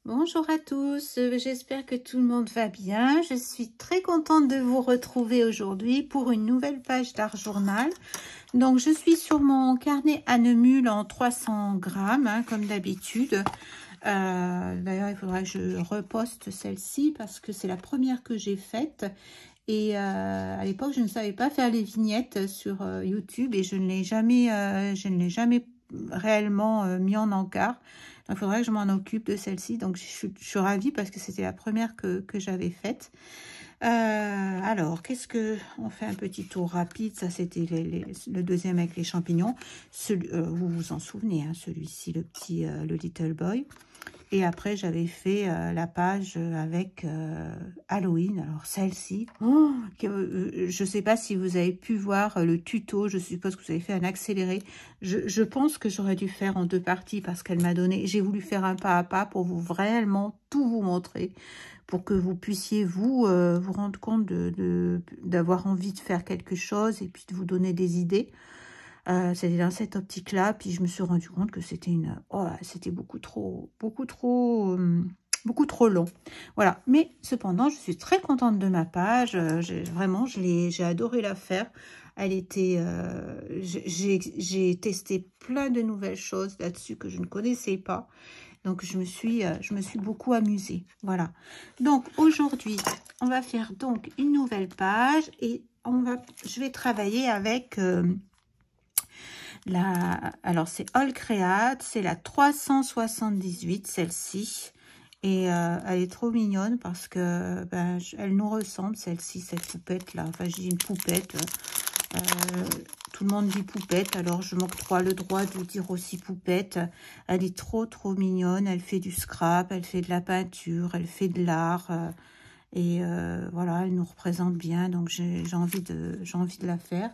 Bonjour à tous, j'espère que tout le monde va bien. Je suis très contente de vous retrouver aujourd'hui pour une nouvelle page d'art journal. Donc je suis sur mon carnet à Neumule en 300 grammes, hein, comme d'habitude. D'ailleurs, il faudra que je reposte celle-ci parce que c'est la première que j'ai faite. Et à l'époque, je ne savais pas faire les vignettes sur YouTube et je ne l'ai jamais réellement mis en encart. Donc, il faudrait que je m'en occupe de celle-ci. Donc, je suis ravie parce que c'était la première que j'avais faite. Alors, qu'est-ce que... On fait un petit tour rapide. Ça, c'était le deuxième avec les champignons. Vous vous en souvenez, hein, celui-ci, le Little Boy. Et après, j'avais fait la page avec Halloween. Alors, celle-ci, je ne sais pas si vous avez pu voir le tuto. Je suppose que vous avez fait un accéléré. Je pense que j'aurais dû faire en 2 parties parce qu'elle m'a donné... J'ai voulu faire un pas à pas pour vous vraiment tout vous montrer. Pour que vous puissiez vous rendre compte d'avoir envie de faire quelque chose et puis de vous donner des idées. C'était dans cette optique-là, puis je me suis rendu compte que c'était c'était beaucoup trop long. Voilà, mais cependant, je suis très contente de ma page. Vraiment, j'ai adoré la faire. Elle était, j'ai testé plein de nouvelles choses là-dessus que je ne connaissais pas. Donc, je me suis beaucoup amusée. Voilà. Donc, aujourd'hui, on va faire donc une nouvelle page et je vais travailler avec... alors c'est All Create, c'est la 378, celle-ci. Et elle est trop mignonne parce que elle nous ressemble, celle-ci, cette poupette-là. Enfin, je dis une poupette. Tout le monde dit poupette, alors je m'octroie le droit de dire aussi poupette. Elle est trop mignonne. Elle fait du scrap, elle fait de la peinture, elle fait de l'art. Et voilà, elle nous représente bien, donc j'ai envie de la faire.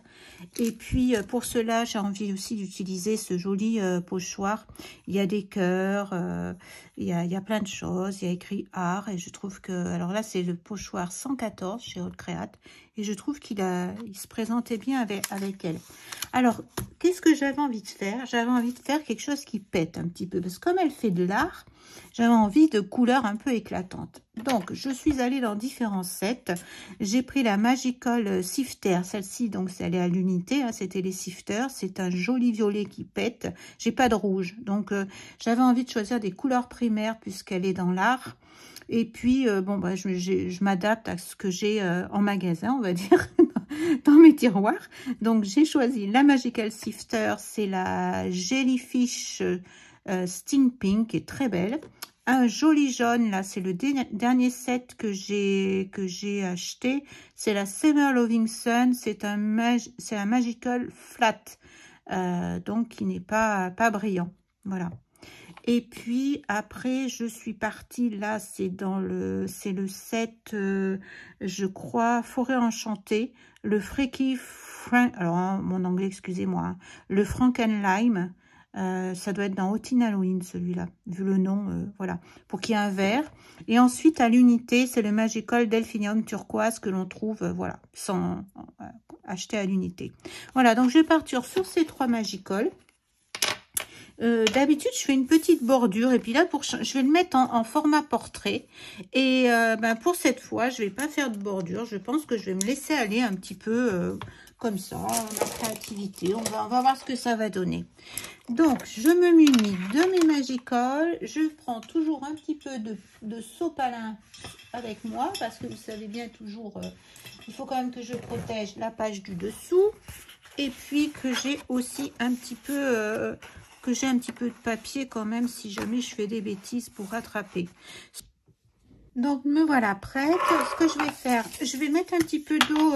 Et puis pour cela, j'ai envie aussi d'utiliser ce joli pochoir. Il y a des cœurs, il y a plein de choses. Il y a écrit art et je trouve que... Alors là, c'est le pochoir 114 chez All Create. Et je trouve il se présentait bien avec elle. Alors, qu'est-ce que j'avais envie de faire? J'avais envie de faire quelque chose qui pète un petit peu. Parce que comme elle fait de l'art, j'avais envie de couleurs un peu éclatantes. Donc, je suis allée dans différents sets. J'ai pris la Magical Sifter. Celle-ci, donc, elle est à l'unité. Hein, c'était les sifters. C'est un joli violet qui pète. J'ai pas de rouge. Donc, j'avais envie de choisir des couleurs primaires puisqu'elle est dans l'art. Et puis, je m'adapte à ce que j'ai en magasin, on va dire, dans mes tiroirs. Donc, j'ai choisi la Magical Sifter. C'est la Jellyfish Sting Pink, qui est très belle. Un joli jaune, là, c'est le dernier set que j'ai acheté. C'est la Summer Loving Sun. C'est un Magical Flat, donc qui n'est pas brillant. Voilà. Et puis après, je suis partie, là, c'est le set, je crois, Forêt Enchantée, le Freaky Frank, alors mon anglais, excusez-moi, hein, le Frankenlime, ça doit être dans Hottin Halloween, celui-là, vu le nom, voilà, pour qu'il y ait un vert. Et ensuite, à l'unité, c'est le Magical Delphinium Turquoise que l'on trouve, voilà, sans acheter à l'unité. Voilà, donc je vais partir sur ces 3 Magical. D'habitude, je fais une petite bordure et puis là, je vais le mettre en format portrait. Et pour cette fois, je vais pas faire de bordure. Je pense que je vais me laisser aller un petit peu comme ça, ma créativité. On va voir ce que ça va donner. Donc, je me munis de mes Magical. Je prends toujours un petit peu de sopalin avec moi parce que vous savez bien toujours, il faut quand même que je protège la page du dessous. Et puis que j'ai aussi un petit peu... j'ai un petit peu de papier quand même si jamais je fais des bêtises pour rattraper. Donc me voilà prête. Ce que je vais faire, je vais mettre un petit peu d'eau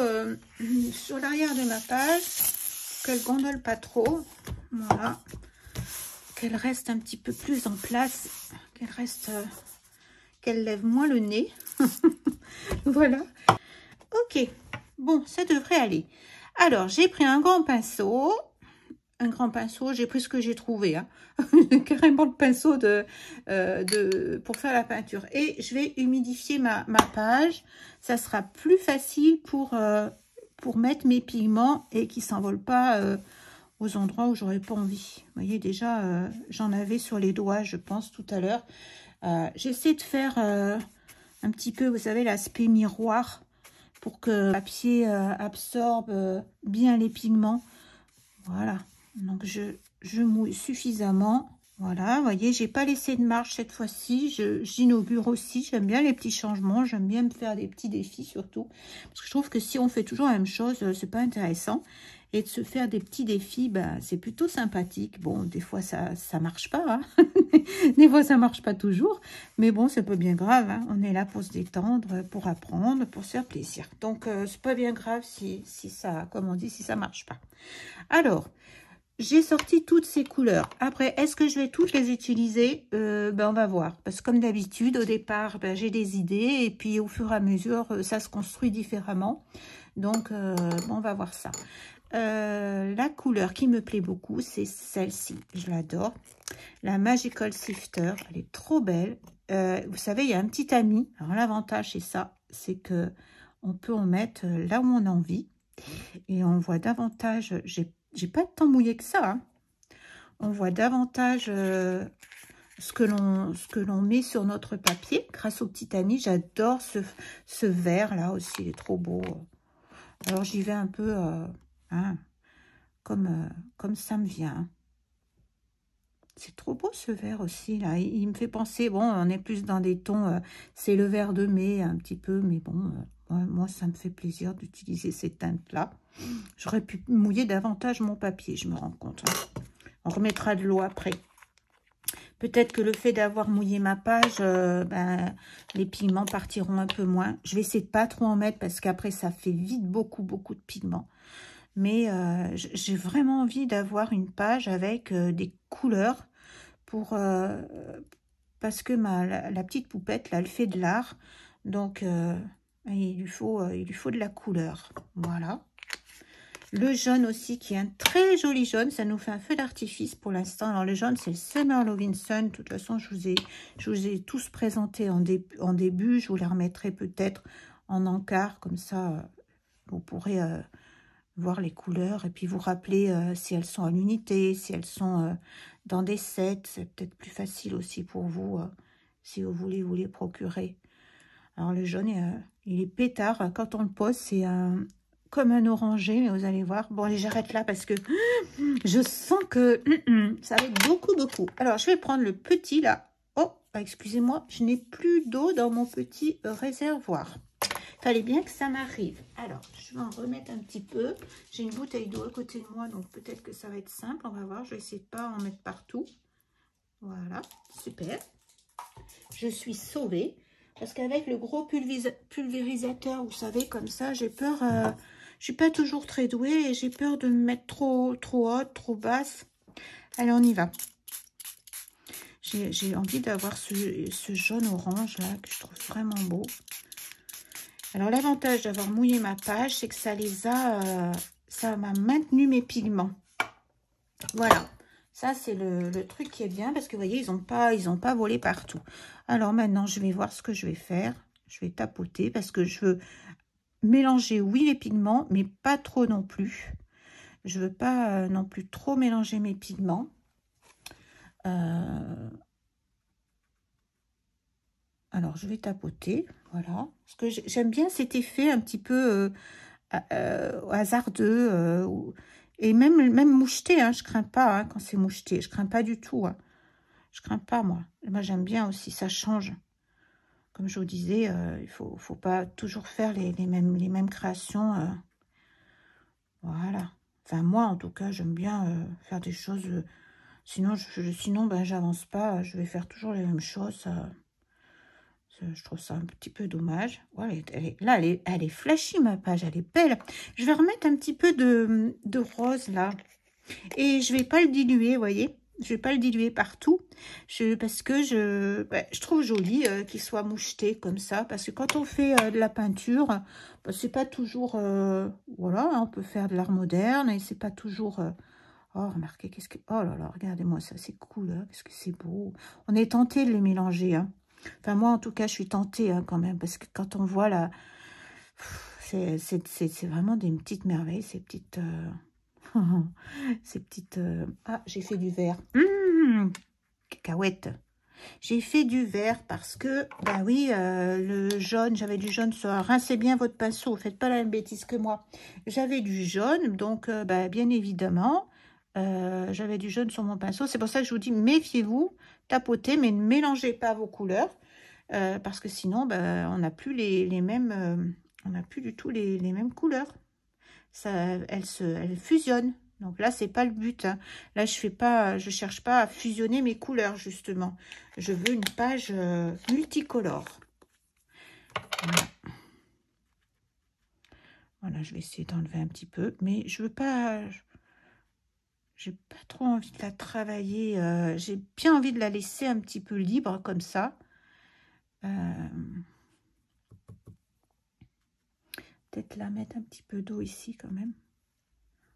sur l'arrière de ma page, qu'elle gondole pas trop. Voilà. Qu'elle reste un petit peu plus en place, qu'elle lève moins le nez. Voilà. Ok. Bon, ça devrait aller. Alors, j'ai pris un grand pinceau. J'ai pris ce que j'ai trouvé, hein. Carrément le pinceau pour faire la peinture. Et je vais humidifier ma page. Ça sera plus facile pour mettre mes pigments et qui ne s'envolent pas aux endroits où j'aurais pas envie. Vous voyez, déjà, j'en avais sur les doigts, je pense, tout à l'heure. J'essaie de faire un petit peu, vous savez, l'aspect miroir pour que le papier absorbe bien les pigments. Voilà, donc je mouille suffisamment. Voilà, vous voyez, j'ai pas laissé de marge cette fois-ci. J'inaugure aussi, j'aime bien les petits changements, j'aime bien me faire des petits défis surtout. Parce que je trouve que si on fait toujours la même chose, c'est pas intéressant. Et de se faire des petits défis, ben, c'est plutôt sympathique. Bon, des fois, ça marche pas. Hein. Des fois, ça marche pas toujours. Mais bon, c'est pas bien grave. Hein. On est là pour se détendre, pour apprendre, pour se faire plaisir. Donc, c'est pas bien grave si ça, comme on dit, si ça marche pas. Alors, j'ai sorti toutes ces couleurs. Après, est-ce que je vais toutes les utiliser? Ben, on va voir. Parce que comme d'habitude, au départ, ben, j'ai des idées. Et puis, au fur et à mesure, ça se construit différemment. Donc, bon, on va voir ça. La couleur qui me plaît beaucoup, c'est celle-ci. Je l'adore. La Magical Sifter. Elle est trop belle. Vous savez, il y a un petit tamis. Alors, l'avantage, c'est ça. C'est que on peut en mettre là où on a envie. Et on voit davantage... J'ai pas de temps mouillé que ça. Hein. On voit davantage ce que l'on met sur notre papier grâce au petit tamis. J'adore ce vert là aussi. Il est trop beau. Alors, j'y vais un peu... hein, comme ça me vient. C'est trop beau ce vert aussi, là. Il me fait penser, bon, on est plus dans des tons, c'est le vert de mai, un petit peu, mais bon, moi, ça me fait plaisir d'utiliser ces teintes-là. J'aurais pu mouiller davantage mon papier, je me rends compte. Hein. On remettra de l'eau après. Peut-être que le fait d'avoir mouillé ma page, ben, les pigments partiront un peu moins. Je vais essayer de pas trop en mettre, parce qu'après, ça fait vite beaucoup de pigments. Mais j'ai vraiment envie d'avoir une page avec des couleurs parce que la petite poupette, là, elle fait de l'art. Donc, il lui faut de la couleur. Voilà. Le jaune aussi, qui est un très joli jaune. Ça nous fait un feu d'artifice pour l'instant. Alors, le jaune, c'est le Summer Loving Sun. De toute façon, je vous ai tous présentés en début. Je vous les remettrai peut-être en encart. Comme ça, vous pourrez... voir les couleurs et puis vous rappeler si elles sont en unité, si elles sont dans des sets. C'est peut-être plus facile aussi pour vous si vous voulez vous les procurer. Alors le jaune, il est pétard. Quand on le pose, c'est comme un orangé, mais vous allez voir. Bon, allez, j'arrête là parce que je sens que ça va être beaucoup. Alors, je vais prendre le petit là. Oh, excusez-moi, je n'ai plus d'eau dans mon petit réservoir. Fallait bien que ça m'arrive. Alors, je vais en remettre un petit peu. J'ai une bouteille d'eau à côté de moi, donc peut-être que ça va être simple. On va voir. Je vais essayer de pas en mettre partout. Voilà, super. Je suis sauvée. Parce qu'avec le gros pulvérisateur, vous savez, comme ça, j'ai peur... je suis pas toujours très douée et j'ai peur de me mettre trop haute, trop basse. Allez, on y va. J'ai envie d'avoir ce jaune orange là, que je trouve vraiment beau. Alors, l'avantage d'avoir mouillé ma page, c'est que ça m'a maintenu mes pigments. Voilà. Ça, c'est le truc qui est bien parce que, vous voyez, ils ont pas volé partout. Alors, maintenant, je vais voir ce que je vais faire. Je vais tapoter parce que je veux mélanger, oui, les pigments, mais pas trop non plus. Je veux pas non plus trop mélanger mes pigments. Alors, je vais tapoter, voilà. Parce que j'aime bien cet effet un petit peu hasardeux. Et même moucheté, hein, je crains pas hein, quand c'est moucheté. Je crains pas du tout. Hein. Je crains pas, moi. Moi, j'aime bien aussi, ça change. Comme je vous disais, il faut pas toujours faire les mêmes créations. Voilà. Enfin, moi, en tout cas, j'aime bien faire des choses... sinon, ben, j'avance pas. Je vais faire toujours les mêmes choses. Je trouve ça un petit peu dommage. Voilà, elle est flashy, ma page. Elle est belle. Je vais remettre un petit peu de rose, là. Et je vais pas le diluer, vous voyez. Je vais pas le diluer partout. Parce que je trouve joli qu'il soit moucheté comme ça. Parce que quand on fait de la peinture, bah, c'est pas toujours... voilà, on peut faire de l'art moderne. Et c'est pas toujours... oh, remarquez, qu'est-ce que... Oh là là, regardez-moi ça, c'est cool. Hein, qu'est-ce que c'est beau. On est tenté de les mélanger, hein. Enfin, moi, en tout cas, je suis tentée hein, quand même. Parce que quand on voit là... C'est vraiment des petites merveilles, ces petites... Ces petites... Ah, j'ai fait du vert. Cacahuète. J'ai fait du vert parce que, bah oui, le jaune, j'avais du jaune sur... Rincez bien votre pinceau, faites pas la même bêtise que moi. J'avais du jaune, donc bah, bien évidemment, j'avais du jaune sur mon pinceau. C'est pour ça que je vous dis, méfiez-vous, tapotez, mais ne mélangez pas vos couleurs. Parce que sinon, bah, on n'a plus les mêmes... on n'a plus du tout les mêmes couleurs. Ça, elles fusionnent. Donc là, c'est pas le but. Hein. Là, je cherche pas à fusionner mes couleurs, justement. Je veux une page multicolore. Voilà. Voilà, je vais essayer d'enlever un petit peu. Mais je veux pas... J'ai pas trop envie de la travailler. J'ai bien envie de la laisser un petit peu libre, comme ça. Peut-être la mettre un petit peu d'eau ici, quand même.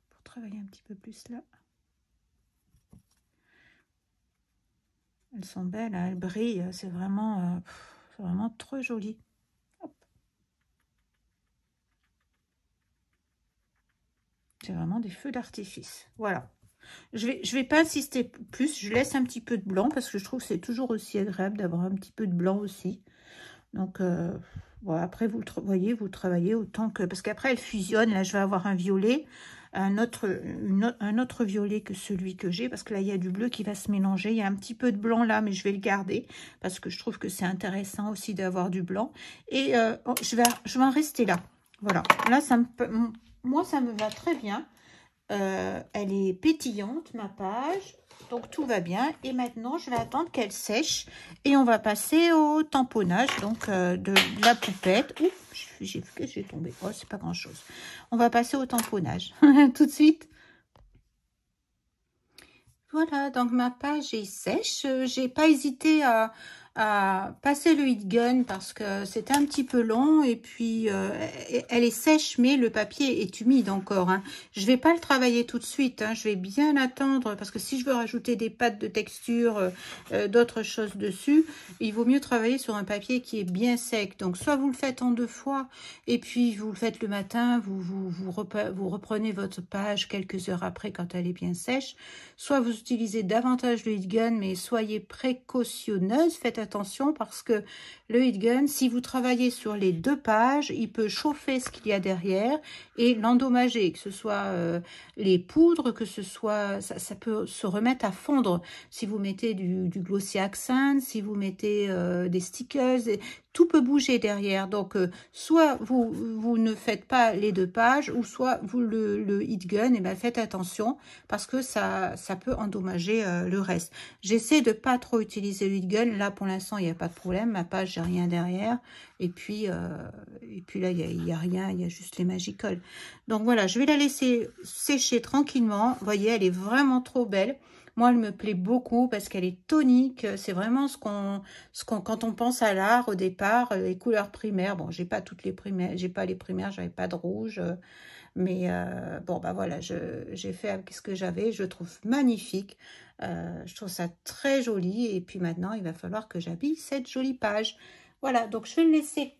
Pour travailler un petit peu plus là. Elles sont belles, hein, elles brillent, c'est vraiment trop joli. C'est vraiment des feux d'artifice. Voilà. Je vais pas insister plus, je laisse un petit peu de blanc parce que je trouve que c'est toujours aussi agréable d'avoir un petit peu de blanc aussi. Donc, voilà, après, vous travaillez autant que... Parce qu'après, elle fusionne. Là, je vais avoir un violet, un autre violet que celui que j'ai. Parce que là, il y a du bleu qui va se mélanger. Il y a un petit peu de blanc là, mais je vais le garder. Parce que je trouve que c'est intéressant aussi d'avoir du blanc. Et je vais en rester là. Voilà. Là, moi, ça me va très bien. Elle est pétillante, ma page. Donc, tout va bien. Et maintenant, je vais attendre qu'elle sèche. Et on va passer au tamponnage donc de la poupette. Oups, j'ai tombé. Oh, c'est pas grand-chose. On va passer au tamponnage. Tout de suite. Voilà, donc ma page est sèche. J'ai pas hésité à passer le heat gun parce que c'était un petit peu long et puis elle est sèche mais le papier est humide encore. Hein. Je vais pas le travailler tout de suite. Hein. Je vais bien attendre parce que si je veux rajouter des pattes de texture, d'autres choses dessus, il vaut mieux travailler sur un papier qui est bien sec. Donc soit vous le faites en 2 fois et puis vous le faites le matin, vous reprenez votre page quelques heures après quand elle est bien sèche. Soit vous utilisez davantage le heat gun mais soyez précautionneuse, faites attention parce que le heat gun, si vous travaillez sur les 2 pages, il peut chauffer ce qu'il y a derrière et l'endommager, que ce soit les poudres, que ce soit, ça peut se remettre à fondre si vous mettez du glossy accent, si vous mettez des stickers, tout peut bouger derrière. Donc, soit vous ne faites pas les 2 pages, ou soit vous le heat gun, et ben faites attention parce que ça peut endommager le reste. J'essaie de pas trop utiliser le heat gun. Là, pour l'instant, il n'y a pas de problème. Ma page, j'ai rien derrière. Et puis là, il y a rien. Il y a juste les Magicoles. Donc, voilà, je vais la laisser sécher tranquillement. Vous voyez, elle est vraiment trop belle. Moi, elle me plaît beaucoup parce qu'elle est tonique. C'est vraiment quand on pense à l'art au départ, les couleurs primaires. Bon, j'ai pas toutes les primaires, j'avais pas de rouge. Mais bon, bah voilà, j'ai fait avec ce que j'avais. Je trouve magnifique. Je trouve ça très joli. Et puis maintenant, il va falloir que j'habille cette jolie page. Voilà, donc je vais le laisser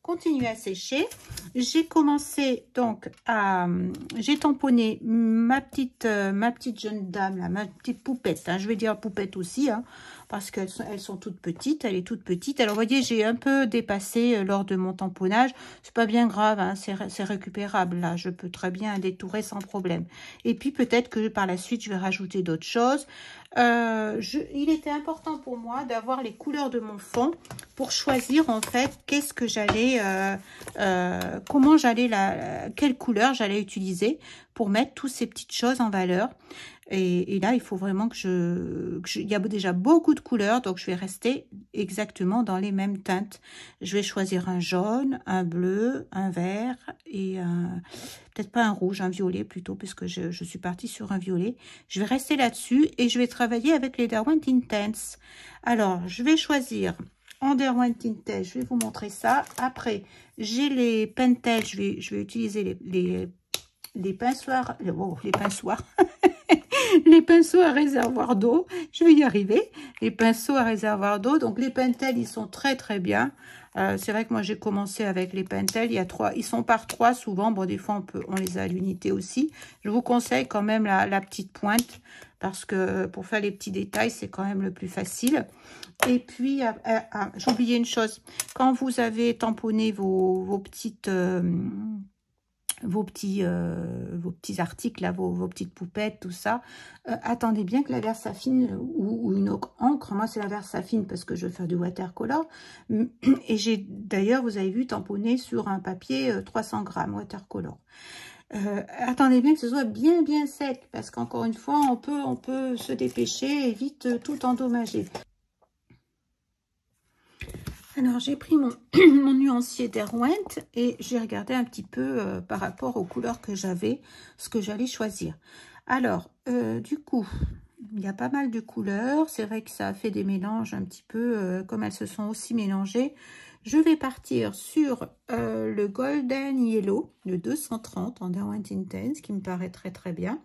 continuer à sécher. J'ai commencé donc j'ai tamponné ma petite jeune dame, là, ma petite poupette. Hein, je vais dire poupette aussi, hein, parce qu'elles sont toutes petites. Elle est toute petite. Alors, vous voyez, j'ai un peu dépassé lors de mon tamponnage. C'est pas bien grave, hein, c'est récupérable. Là, je peux très bien détourer sans problème. Et puis, peut-être que par la suite, je vais rajouter d'autres choses. Il était important pour moi d'avoir les couleurs de mon fond pour choisir en fait qu'est-ce que j'allais, quelle couleur j'allais utiliser pour mettre toutes ces petites choses en valeur. Et là, il faut vraiment il y a déjà beaucoup de couleurs, donc je vais rester exactement dans les mêmes teintes. Je vais choisir un jaune, un bleu, un vert et peut-être pas un rouge, un violet plutôt, puisque je suis partie sur un violet. Je vais rester là-dessus et je vais travailler avec les Derwent Intense. Alors, je vais choisir en Derwent Intense, je vais vous montrer ça. Après, j'ai les Pentel, je vais utiliser les pinsoirs, les pinsoirs. les pinceaux à réservoir d'eau. Je vais y arriver. Les pinceaux à réservoir d'eau. Donc, les Pentel, ils sont très, très bien. C'est vrai que moi, j'ai commencé avec les Pentel. Il y a 3. Ils sont par 3 souvent. Bon, des fois, on les a à l'unité aussi. Je vous conseille quand même la petite pointe. Parce que pour faire les petits détails, c'est quand même le plus facile. Et puis, j'ai oublié une chose. Quand vous avez tamponné vos petites... vos petits articles, là, vos petites poupettes, tout ça. Attendez bien que la Versafine ou une encre, moi c'est la Versafine parce que je veux faire du watercolor. Et j'ai d'ailleurs, vous avez vu, tamponné sur un papier 300 grammes watercolor. Attendez bien que ce soit bien sec parce qu'encore une fois, on peut se dépêcher et vite tout endommager. Alors, j'ai pris mon, mon nuancier Derwent et j'ai regardé un petit peu par rapport aux couleurs que j'avais, ce que j'allais choisir. Alors, du coup, il y a pas mal de couleurs. C'est vrai que ça a fait des mélanges un petit peu, comme elles se sont aussi mélangées. Je vais partir sur le Golden Yellow, le 230 en Derwent Intense, qui me paraît très très bien.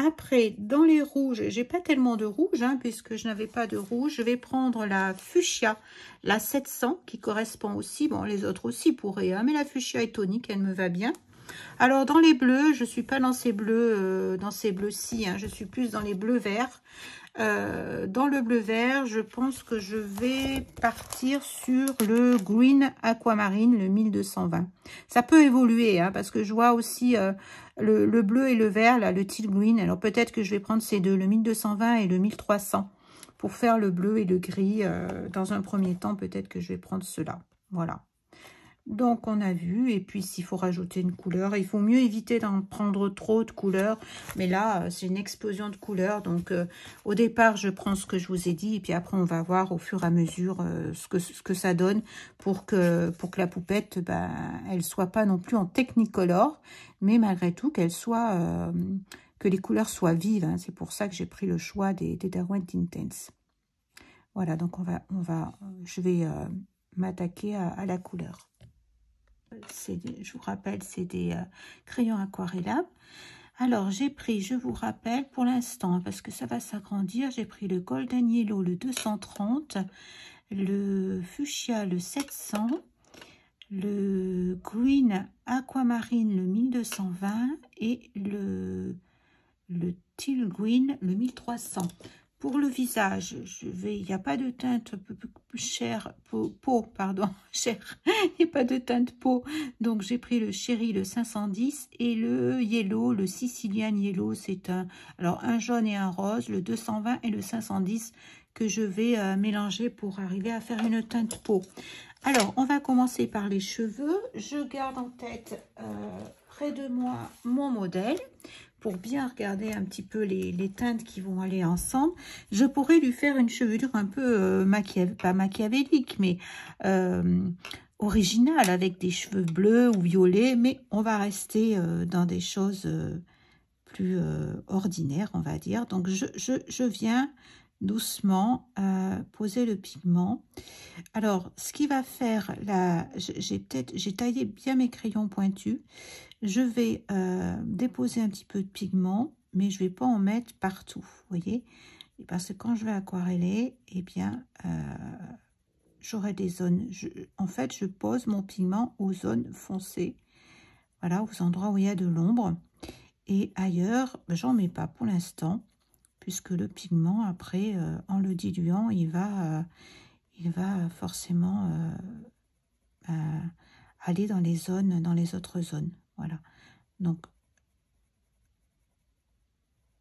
Après, dans les rouges, j'ai pas tellement de rouge, hein, puisque je n'avais pas de rouge. Je vais prendre la fuchsia, la 700, qui correspond aussi. Bon, les autres aussi pourraient, hein, mais la fuchsia est tonique, elle me va bien. Alors, dans les bleus, je suis pas dans ces bleus-ci, hein, je suis plus dans les bleus verts. Dans le bleu vert, je pense que je vais partir sur le Green Aquamarine, le 1220. Ça peut évoluer, hein, parce que je vois aussi le bleu et le vert, là, le teal green. Alors peut-être que je vais prendre ces deux, le 1220 et le 1300, pour faire le bleu et le gris. Dans un premier temps, peut-être que je vais prendre cela. Voilà. Donc, on a vu. Et puis, s'il faut rajouter une couleur, il faut mieux éviter d'en prendre trop de couleurs. Mais là, c'est une explosion de couleurs. Donc, au départ, je prends ce que je vous ai dit. Et puis après, on va voir au fur et à mesure ce que ça donne pour que la poupette, ben, elle soit pas non plus en Technicolor. Mais malgré tout, qu'elle soit... que les couleurs soient vives. Hein. C'est pour ça que j'ai pris le choix des Derwent Intense. Voilà, donc je vais m'attaquer à la couleur. Je vous rappelle, c'est des crayons aquarellables. Alors, j'ai pris, je vous rappelle, pour l'instant, parce que ça va s'agrandir, j'ai pris le Golden Yellow, le 230, le Fuchsia, le 700, le Green Aquamarine, le 1220 et le Teal Green, le 1300. Pour le visage, il n'y a pas de teinte chère, chère, il n'y a pas de teinte peau, donc j'ai pris le Chéri, le 510, et le Yellow, le Sicilian Yellow, c'est un jaune et un rose, le 220 et le 510, que je vais mélanger pour arriver à faire une teinte peau. Alors, on va commencer par les cheveux. Je garde en tête près de moi mon modèle, pour bien regarder un petit peu les teintes qui vont aller ensemble. Je pourrais lui faire une chevelure un peu pas machiavélique, mais originale, avec des cheveux bleus ou violets, mais on va rester dans des choses plus ordinaires, on va dire. Donc, je viens doucement poser le pigment. Alors, ce qui va faire, là, j'ai taillé bien mes crayons pointus. Je vais déposer un petit peu de pigment, mais je ne vais pas en mettre partout, vous voyez. Parce que quand je vais aquareller, eh bien, j'aurai des zones. En fait, je pose mon pigment aux zones foncées. Voilà, aux endroits où il y a de l'ombre. Et ailleurs, j'en mets pas pour l'instant, puisque le pigment, après, en le diluant, il va forcément aller dans les autres zones. Voilà. Donc,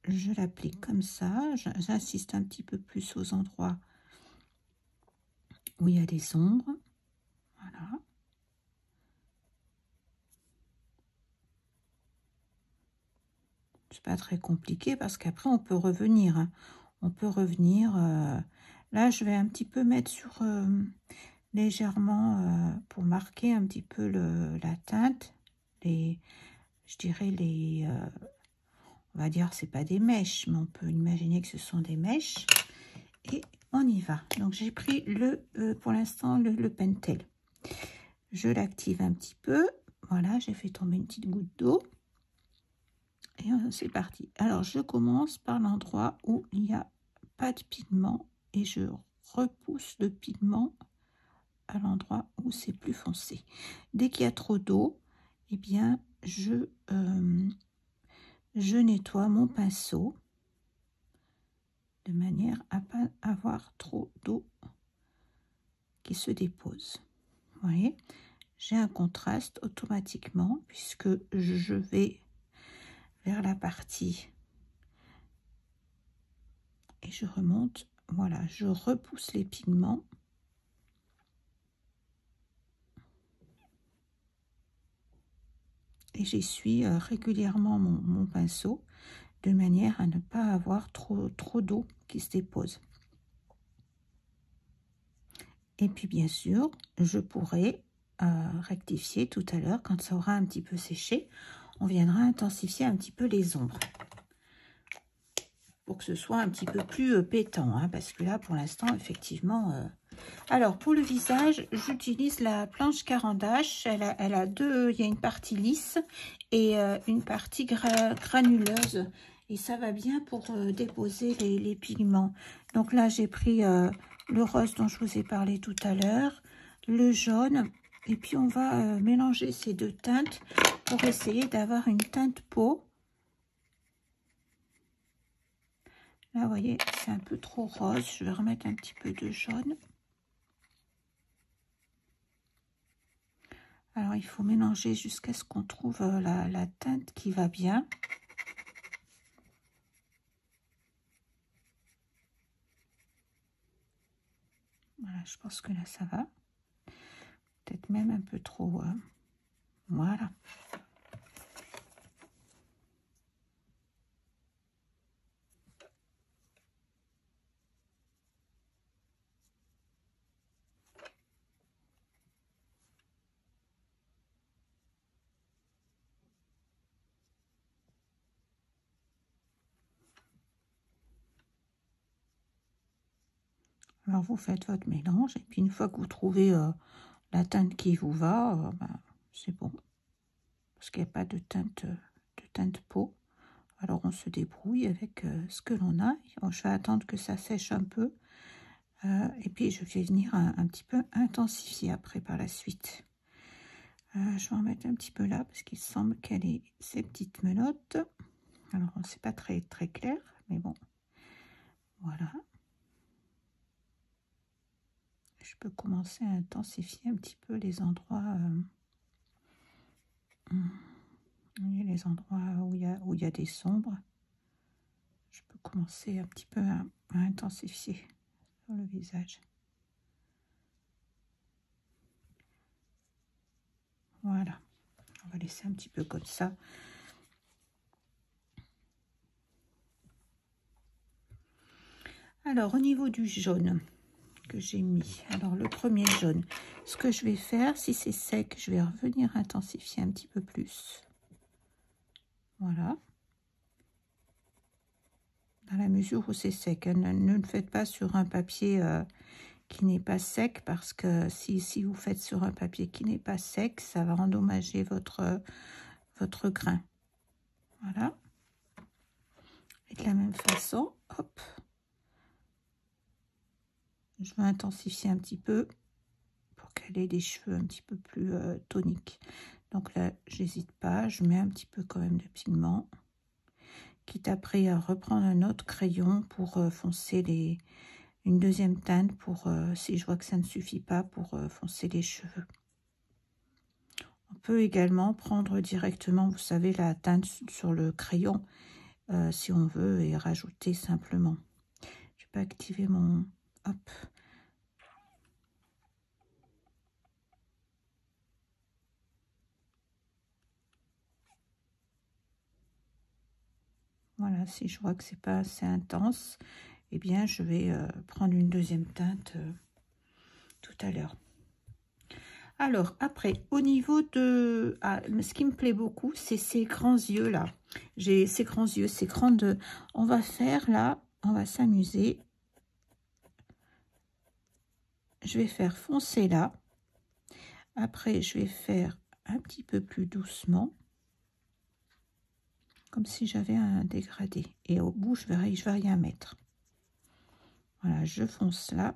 je l'applique comme ça. J'insiste un petit peu plus aux endroits où il y a des ombres. Voilà. C'est pas très compliqué parce qu'après, on peut revenir. Hein. On peut revenir. Là, je vais un petit peu mettre sur légèrement pour marquer un petit peu la teinte. Je dirais on va dire, c'est pas des mèches, mais on peut imaginer que ce sont des mèches. Et on y va. Donc, j'ai pris pour l'instant, le Pentel. Je l'active un petit peu. Voilà, j'ai fait tomber une petite goutte d'eau. Et c'est parti. Alors, je commence par l'endroit où il n'y a pas de pigment et je repousse le pigment à l'endroit où c'est plus foncé. Dès qu'il y a trop d'eau, eh bien, je nettoie mon pinceau de manière à ne pas avoir trop d'eau qui se dépose. Vous voyez, j'ai un contraste automatiquement puisque je vais vers la partie et je remonte. Voilà, je repousse les pigments et j'essuie régulièrement mon pinceau de manière à ne pas avoir trop d'eau qui se dépose. Et puis bien sûr, je pourrai rectifier tout à l'heure quand ça aura un petit peu séché. On viendra intensifier un petit peu les ombres pour que ce soit un petit peu plus pétant, hein, parce que là pour l'instant effectivement alors pour le visage j'utilise la planche Caran-d'Ache. Elle a deux, il y a une partie lisse et une partie granuleuse et ça va bien pour déposer les pigments. Donc là j'ai pris le rose dont je vous ai parlé tout à l'heure, le jaune, et puis on va mélanger ces deux teintes pour essayer d'avoir une teinte peau. Là, vous voyez, c'est un peu trop rose. Je vais remettre un petit peu de jaune. Alors, il faut mélanger jusqu'à ce qu'on trouve la teinte qui va bien. Voilà, je pense que là, ça va. Peut-être même un peu trop. Voilà. Alors, vous faites votre mélange. Et puis, une fois que vous trouvez la teinte qui vous va, ben, c'est bon. Parce qu'il n'y a pas de teinte peau. Alors, on se débrouille avec ce que l'on a. Je vais attendre que ça sèche un peu. Et puis, je vais venir un petit peu intensifier après par la suite. Je vais en mettre un petit peu là parce qu'il semble qu'elle ait ces petites menottes. Alors, c'est pas très clair, mais bon. Voilà. Je peux commencer à intensifier un petit peu les endroits... les endroits où il y a des sombres. Je peux commencer un petit peu à intensifier sur le visage. Voilà. On va laisser un petit peu comme ça. Alors, au niveau du jaune que j'ai mis, alors le premier jaune, ce que je vais faire, si c'est sec, je vais revenir intensifier un petit peu plus. Voilà. Dans la mesure où c'est sec. Ne le faites pas sur un papier qui n'est pas sec, parce que si vous faites sur un papier qui n'est pas sec, ça va endommager votre grain. Voilà. Et de la même façon, hop, je vais intensifier un petit peu pour qu'elle ait des cheveux un petit peu plus toniques. Donc là, j'hésite pas, je mets un petit peu quand même de pigment, quitte après à reprendre un autre crayon pour foncer une deuxième teinte pour si je vois que ça ne suffit pas pour foncer les cheveux. On peut également prendre directement, vous savez, la teinte sur le crayon si on veut et rajouter simplement. Je peux activer mon... Hop. Voilà, si je vois que c'est pas assez intense, eh bien, je vais prendre une deuxième teinte tout à l'heure. Alors, après, au niveau de... Ah, ce qui me plaît beaucoup, c'est ces grands yeux là. J'ai ces grands yeux, ces grandes... On va faire là, on va s'amuser. Je vais faire foncer là. Après, je vais faire un petit peu plus doucement. comme si j'avais un dégradé. Et au bout, je vais rien mettre. Voilà, je fonce là.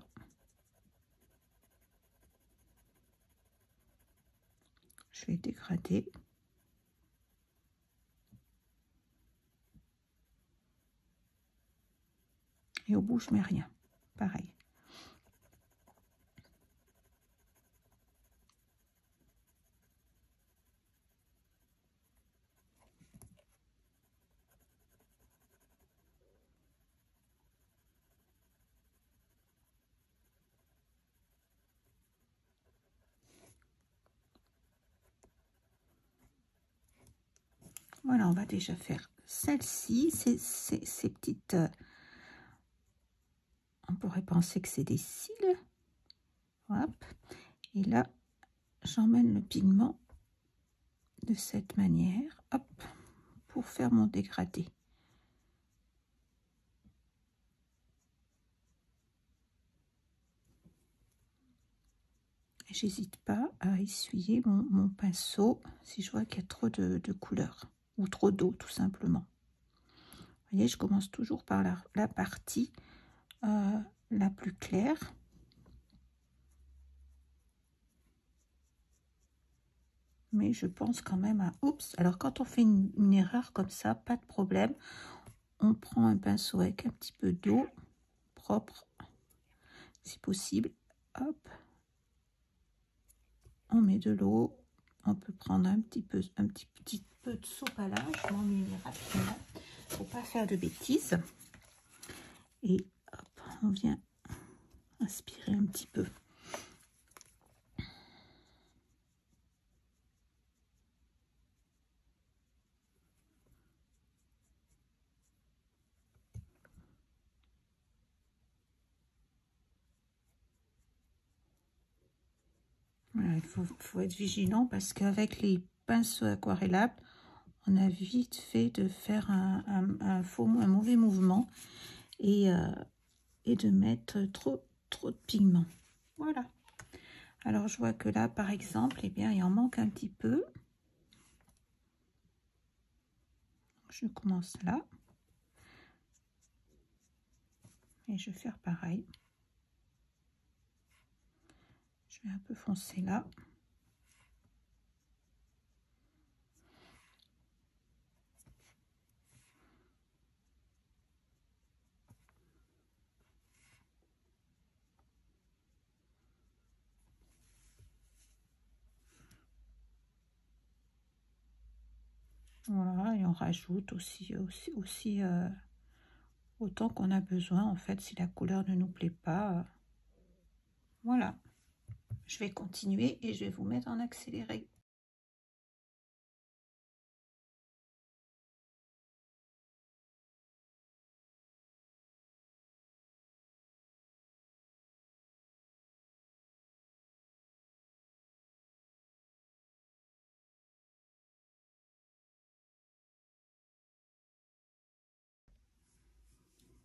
Je vais dégrader. Et au bout, je mets rien. Pareil. Voilà, on va déjà faire celle-ci, ces petites... on pourrait penser que c'est des cils. Hop. Et là, j'emmène le pigment de cette manière, hop, pour faire mon dégradé. J'hésite pas à essuyer mon pinceau si je vois qu'il y a trop de couleurs ou trop d'eau, tout simplement. Vous voyez, je commence toujours par la partie la plus claire. Mais je pense quand même à... Oups! Alors, quand on fait une erreur comme ça, pas de problème. On prend un pinceau avec un petit peu d'eau propre, si possible. Hop! On met de l'eau. On peut prendre un petit peu de sopalin. Je m'en mets rapidement. Faut pas faire de bêtises. Et hop, on vient aspirer un petit peu. Voilà, il faut être vigilant parce qu'avec les pinceaux aquarellables, on a vite fait de faire un mauvais mouvement et de mettre trop de pigment. Voilà. Alors, je vois que là, par exemple, eh bien, il en manque un petit peu. Je commence là. Et je vais faire pareil. Je vais un peu foncer là. Voilà, et on rajoute aussi autant qu'on a besoin, en fait, si la couleur ne nous plaît pas. Voilà. Je vais continuer et je vais vous mettre en accéléré.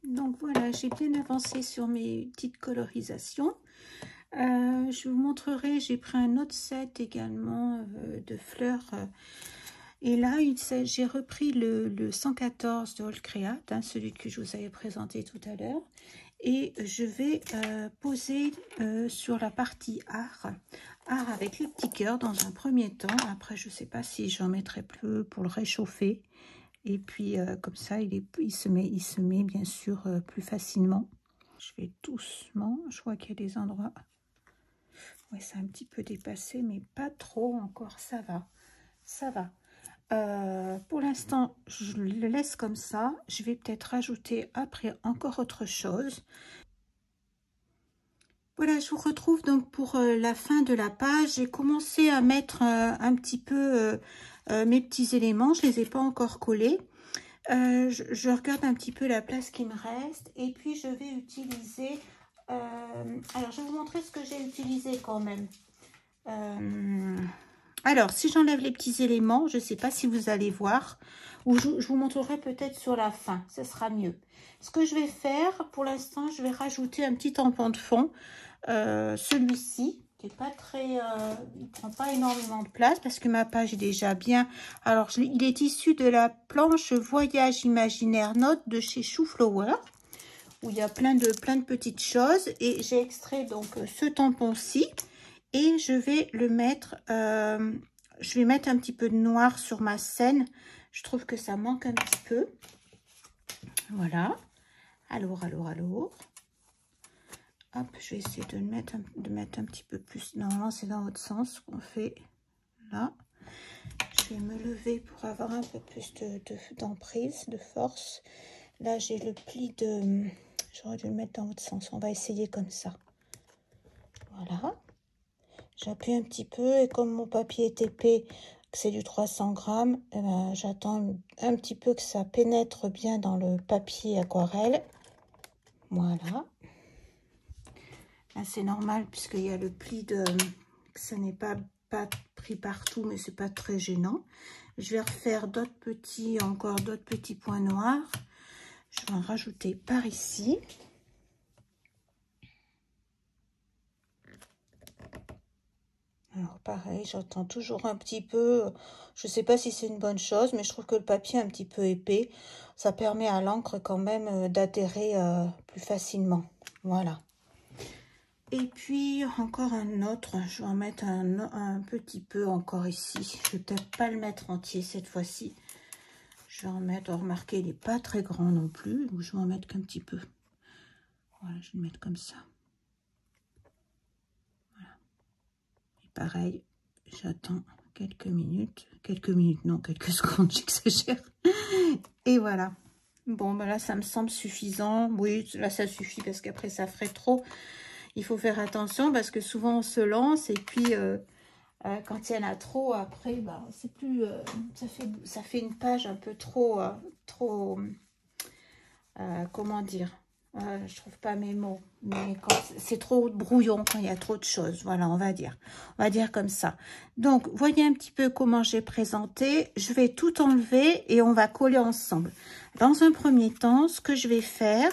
Donc voilà, j'ai bien avancé sur mes petites colorisations. Je vous montrerai, j'ai pris un autre set également de fleurs. Et là, j'ai repris le 114 de All Create, hein, celui que je vous avais présenté tout à l'heure. Et je vais poser sur la partie art avec les petits cœurs dans un premier temps. Après, je ne sais pas si j'en mettrai plus pour le réchauffer. Et puis, comme ça, il se met bien sûr plus facilement. Je vais doucement. Je vois qu'il y a des endroits... Ouais, c'est un petit peu dépassé, mais pas trop encore. Ça va. Ça va. Pour l'instant, je le laisse comme ça. Je vais peut-être rajouter après encore autre chose. Voilà, je vous retrouve donc pour la fin de la page. J'ai commencé à mettre un petit peu mes petits éléments. Je ne les ai pas encore collés. Je regarde un petit peu la place qui me reste. Et puis, je vais utiliser... alors, je vais vous montrer ce que j'ai utilisé quand même. Alors, si j'enlève les petits éléments, je ne sais pas si vous allez voir. Ou je vous montrerai peut-être sur la fin. Ce sera mieux. Ce que je vais faire, pour l'instant, je vais rajouter un petit tampon de fond. Celui-ci. qui est pas très... il prend pas énormément de place parce que ma page est déjà bien. Alors, il est issu de la planche Voyage imaginaire note de chez Chouflower, où il y a plein de petites choses. Et j'ai extrait donc ce tampon-ci. Et je vais le mettre... je vais mettre un petit peu de noir sur ma scène. Je trouve que ça manque un petit peu. Voilà. Alors. Hop, je vais essayer de mettre un petit peu plus. Normalement, c'est dans l'autre sens qu'on fait là. Je vais me lever pour avoir un peu plus d'emprise, de force. Là, j'ai le pli de... J'aurais dû le mettre dans l'autre sens. On va essayer comme ça. Voilà. J'appuie un petit peu et comme mon papier est épais, que c'est du 300 grammes, eh ben, j'attends un petit peu que ça pénètre bien dans le papier aquarelle. Voilà. C'est normal puisqu'il y a le pli de... Ça n'est pas pris partout, mais c'est pas très gênant. Je vais refaire encore d'autres petits points noirs. Je vais en rajouter par ici. Alors pareil, j'entends toujours un petit peu, je sais pas si c'est une bonne chose, mais je trouve que le papier est un petit peu épais. Ça permet à l'encre quand même d'adhérer plus facilement. Voilà. Et puis encore un autre, je vais en mettre un petit peu encore ici. Je vais peut-être pas le mettre entier cette fois-ci. Je vais en mettre, remarquez, il n'est pas très grand non plus, donc je vais en mettre qu'un petit peu. Voilà, je vais le mettre comme ça. Voilà. Et pareil, j'attends quelques minutes non, quelques secondes, j'exagère. Et voilà. Bon, ben là, ça me semble suffisant. Oui, là, ça suffit parce qu'après, ça ferait trop. Il faut faire attention parce que souvent, on se lance et puis... quand il y en a trop, après, bah, c'est plus, ça fait une page un peu trop, comment dire, je trouve pas mes mots, mais quand c'est trop brouillon, quand il y a trop de choses, voilà, on va dire comme ça. Donc, voyez un petit peu comment j'ai présenté. Je vais tout enlever et on va coller ensemble. Dans un premier temps, ce que je vais faire,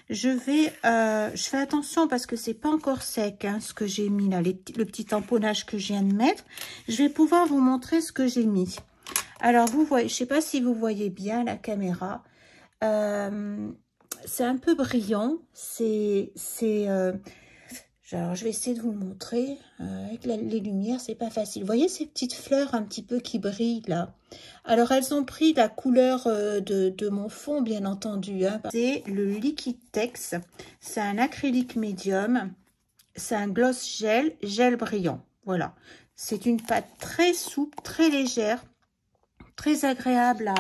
je fais attention parce que c'est pas encore sec, hein, ce que j'ai mis là, le petit tamponnage que je viens de mettre. Je vais pouvoir vous montrer ce que j'ai mis. Alors, vous voyez, je sais pas si vous voyez bien la caméra. C'est un peu brillant. Alors, je vais essayer de vous le montrer. Avec les lumières, c'est pas facile. Vous voyez ces petites fleurs un petit peu qui brillent là? Alors, elles ont pris la couleur de mon fond, bien entendu. Hein. C'est le Liquitex. C'est un acrylique médium. C'est un gloss gel brillant. Voilà. C'est une pâte très souple, très légère, très agréable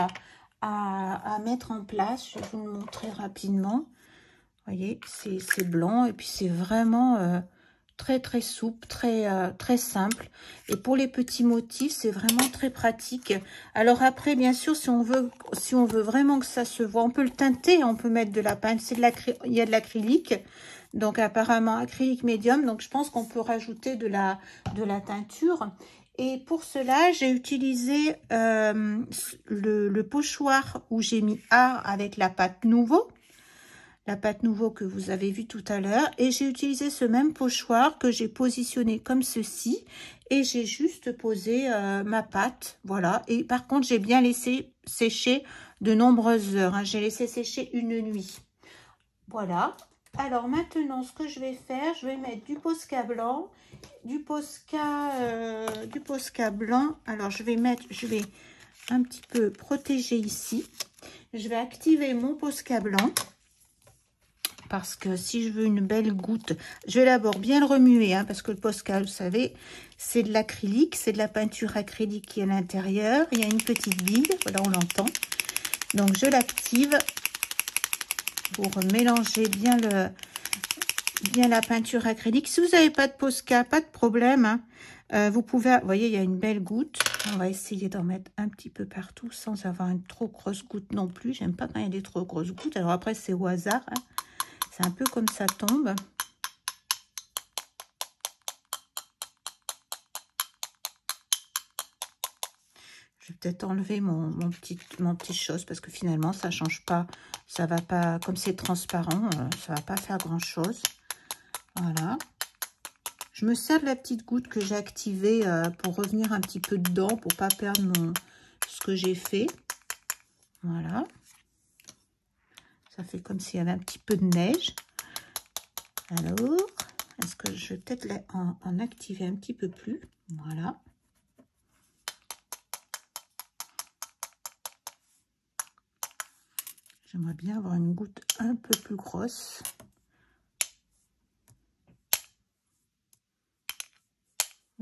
à mettre en place. Je vais vous le montrer rapidement. Vous voyez, c'est blanc et puis c'est vraiment très souple, très simple. Et pour les petits motifs, c'est vraiment très pratique. Alors après, bien sûr, si on veut vraiment que ça se voit, on peut le teinter, on peut mettre de la peinture, il y a de l'acrylique. Donc apparemment acrylique médium, donc je pense qu'on peut rajouter de la teinture. Et pour cela, j'ai utilisé le pochoir où j'ai mis A avec la pâte Nouveau. La pâte Nouveau que vous avez vu tout à l'heure. Et j'ai utilisé ce même pochoir que j'ai positionné comme ceci. Et j'ai juste posé ma pâte. Voilà. Et par contre, j'ai bien laissé sécher de nombreuses heures. Hein. J'ai laissé sécher une nuit. Voilà. Alors maintenant, ce que je vais faire, je vais mettre du Posca blanc, du Posca blanc. Alors je vais un petit peu protéger ici. Je vais activer mon Posca blanc parce que si je veux une belle goutte, je vais d'abord bien le remuer, hein, parce que le Posca, vous savez, c'est de l'acrylique, c'est de la peinture acrylique qui est à l'intérieur. Il y a une petite bille, voilà, on l'entend. Donc je l'active pour mélanger bien la peinture acrylique. Si vous n'avez pas de Posca, pas de problème. Hein. Vous pouvez, vous voyez, il y a une belle goutte. On va essayer d'en mettre un petit peu partout sans avoir une trop grosse goutte non plus. J'aime pas quand il y a des trop grosses gouttes. Alors après, c'est au hasard. Hein. C'est un peu comme ça tombe. Je vais peut-être enlever mon petit chose parce que finalement, ça change pas. Ça va pas, comme c'est transparent, ça va pas faire grand chose. Voilà. Je me sers de la petite goutte que j'ai activée pour revenir un petit peu dedans, pour pas perdre ce que j'ai fait. Voilà. Ça fait comme s'il y avait un petit peu de neige. Alors, est-ce que je vais peut-être en activer un petit peu plus? Voilà. J'aimerais bien avoir une goutte un peu plus grosse.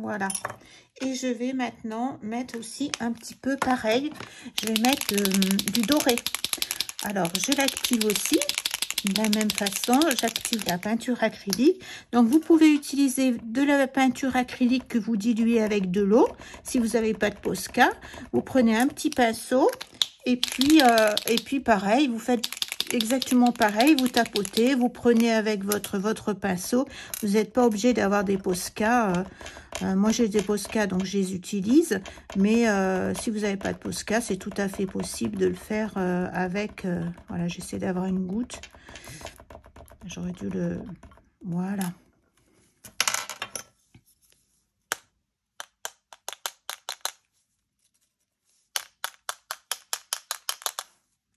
Voilà. Et je vais maintenant mettre aussi un petit peu pareil. Je vais mettre du doré. Alors, je l'active aussi. De la même façon, j'active la peinture acrylique. Donc, vous pouvez utiliser de la peinture acrylique que vous diluez avec de l'eau. Si vous n'avez pas de Posca, vous prenez un petit pinceau. Et puis pareil, vous faites exactement pareil. Vous tapotez, vous prenez avec votre pinceau. Vous n'êtes pas obligé d'avoir des Posca. Moi, j'ai des Posca, donc je les utilise. Mais si vous n'avez pas de Posca, c'est tout à fait possible de le faire avec... voilà, j'essaie d'avoir une goutte. J'aurais dû le... Voilà.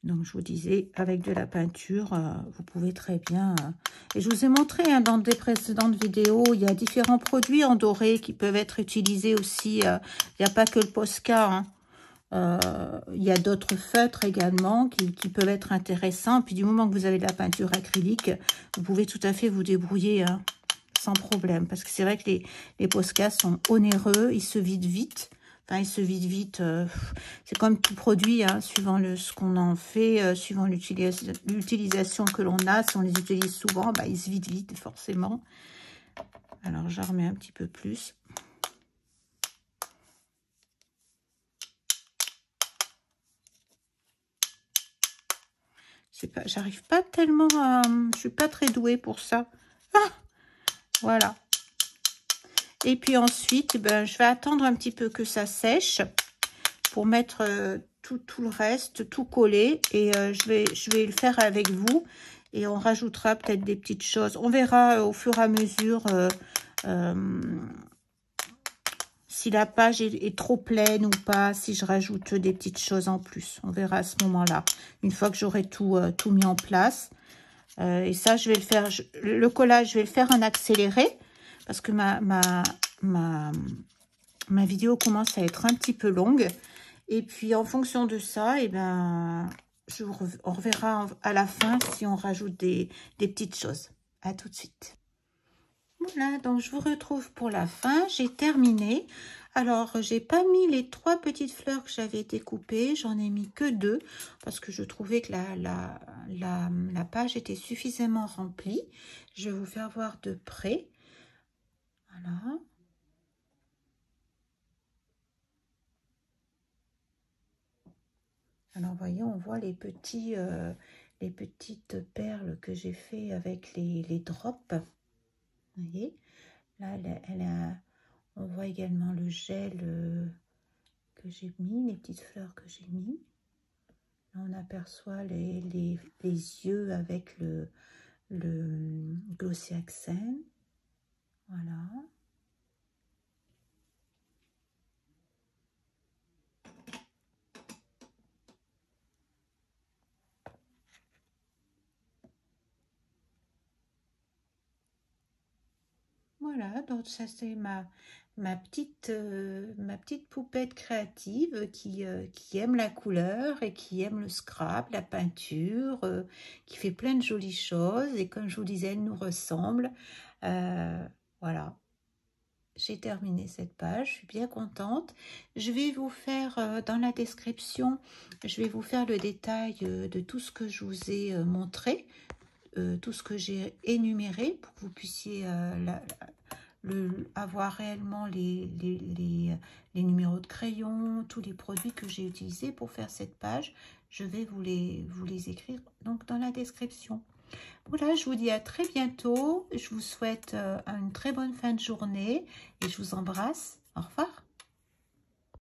Donc, je vous disais, avec de la peinture, vous pouvez très bien... Et je vous ai montré dans des précédentes vidéos, il y a différents produits en doré qui peuvent être utilisés aussi. Il n'y a pas que le Posca. Il y a d'autres feutres également qui peuvent être intéressants. Puis du moment que vous avez de la peinture acrylique, vous pouvez tout à fait vous débrouiller sans problème. Parce que c'est vrai que les Posca sont onéreux, ils se vident vite. Enfin, ils se vident vite. C'est comme tout produit, suivant ce qu'on en fait, suivant l'utilisation que l'on a. Si on les utilise souvent, ils se vident vite, forcément. Alors, j'en remets un petit peu plus. J'arrive pas tellement à... Je suis pas très douée pour ça. Ah, voilà. Et puis ensuite, je vais attendre un petit peu que ça sèche pour mettre tout le reste, tout coller. Et je vais le faire avec vous. Et on rajoutera peut-être des petites choses. On verra au fur et à mesure si la page est trop pleine ou pas, si je rajoute des petites choses en plus. On verra à ce moment-là, une fois que j'aurai tout mis en place. Et ça, je vais le faire, le collage, je vais le faire en accéléré, parce que ma vidéo commence à être un petit peu longue. Et puis, en fonction de ça, on reverra à la fin si on rajoute des petites choses. À tout de suite. Voilà, donc je vous retrouve pour la fin. J'ai terminé. Alors, j'ai pas mis les 3 petites fleurs que j'avais découpées. J'en ai mis que 2 parce que je trouvais que la page était suffisamment remplie. Je vais vous faire voir de près. Voilà. Alors, vous voyez, on voit les petites perles que j'ai fait avec les drops. Vous voyez, là, on voit également le gel que j'ai mis, les petites fleurs que j'ai mis. Là, on aperçoit les yeux avec le Glossy Accent. Voilà. Voilà, donc ça c'est ma petite poupette créative qui aime la couleur et qui aime le scrap, la peinture, qui fait plein de jolies choses. Et comme je vous disais, elle nous ressemble. Voilà, j'ai terminé cette page, je suis bien contente. Je vais vous faire dans la description, je vais vous faire le détail de tout ce que je vous ai montré, tout ce que j'ai énuméré pour que vous puissiez avoir réellement les numéros de crayon, tous les produits que j'ai utilisés pour faire cette page. Je vais vous les écrire donc dans la description. Voilà, je vous dis à très bientôt. Je vous souhaite une très bonne fin de journée et je vous embrasse. Au revoir.